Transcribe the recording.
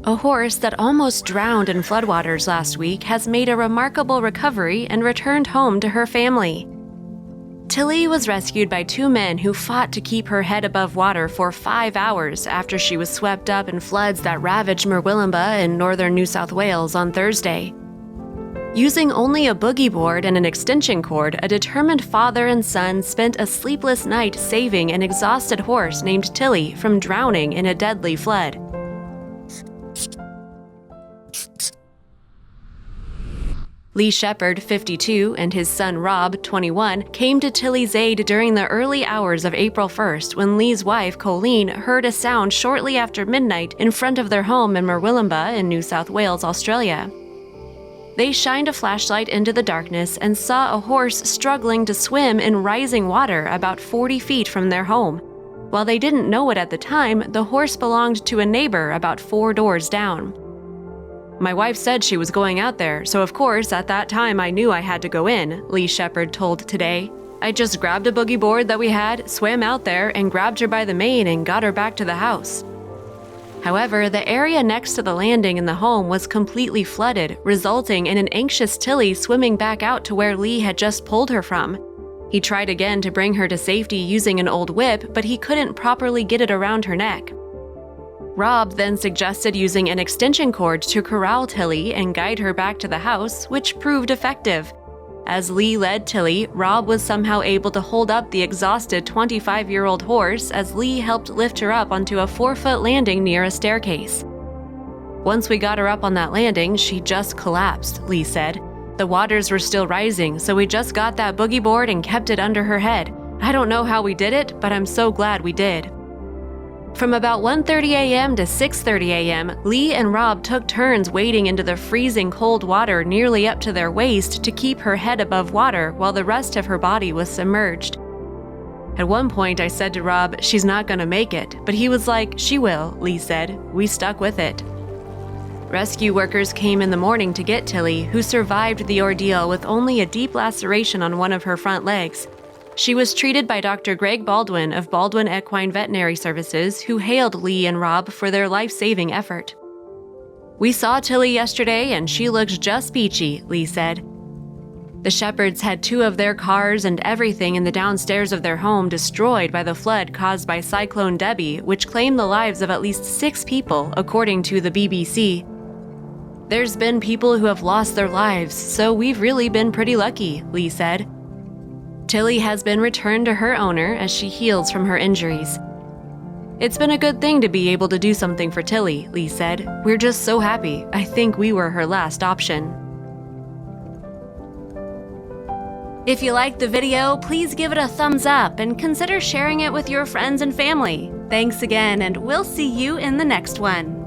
A horse that almost drowned in floodwaters last week has made a remarkable recovery and returned home to her family. Tilly was rescued by two men who fought to keep her head above water for 5 hours after she was swept up in floods that ravaged Murwillumbah in northern New South Wales on Thursday. Using only a boogie board and an extension cord, a determined father and son spent a sleepless night saving an exhausted horse named Tilly from drowning in a deadly flood. Lee Shepherd, 52, and his son Rob, 21, came to Tilly's aid during the early hours of April 1st when Lee's wife, COLLEEN, heard a sound shortly after midnight in front of their home in Murwillumbah in New South Wales, Australia. They shined a flashlight into the darkness and saw a horse struggling to swim in rising water about 40 feet from their home. While they didn't know it at the time, the horse belonged to a neighbor about 4 doors down. "My wife said she was going out there, so of course at that time I knew I had to go in," Lee Shepherd told Today. "I just grabbed a boogie board that we had, swam out there, and grabbed her by the mane and got her back to the house." However, the area next to the landing in the home was completely flooded, resulting in an anxious Tilly swimming back out to where Lee had just pulled her from. He tried again to bring her to safety using an old whip, but he couldn't properly get it around her neck. Rob then suggested using an extension cord to corral Tilly and guide her back to the house, which proved effective. As Lee led Tilly, Rob was somehow able to hold up the exhausted 25-year-old horse as Lee helped lift her up onto a 4-foot landing near a staircase. "Once we got her up on that landing, she just collapsed," Lee said. "The waters were still rising, so we just got that boogie board and kept it under her head. I don't know how we did it, but I'm so glad we did." From about 1:30 a.m. to 6:30 a.m., Lee and Rob took turns wading into the freezing cold water nearly up to their waist to keep her head above water while the rest of her body was submerged. "At one point I said to Rob, 'She's not gonna make it,' but he was like, 'She will,'" Lee said. "We stuck with it." Rescue workers came in the morning to get Tilly, who survived the ordeal with only a deep laceration on one of her front legs. She was treated by Dr. Greg Baldwin of Baldwin Equine Veterinary Services, who hailed Lee and Rob for their life-saving effort. "We saw Tilly yesterday and she looked just peachy," Lee said. The Shepherds had 2 of their cars and everything in the downstairs of their home destroyed by the flood caused by Cyclone Debbie, which claimed the lives of at least 6 people, according to the BBC. "There's been people who have lost their lives, so we've really been pretty lucky," Lee said. Tilly has been returned to her owner as she heals from her injuries. "It's been a good thing to be able to do something for Tilly," Lee said. "We're just so happy. I think we were her last option." If you liked the video, please give it a thumbs up and consider sharing it with your friends and family. Thanks again, and we'll see you in the next one.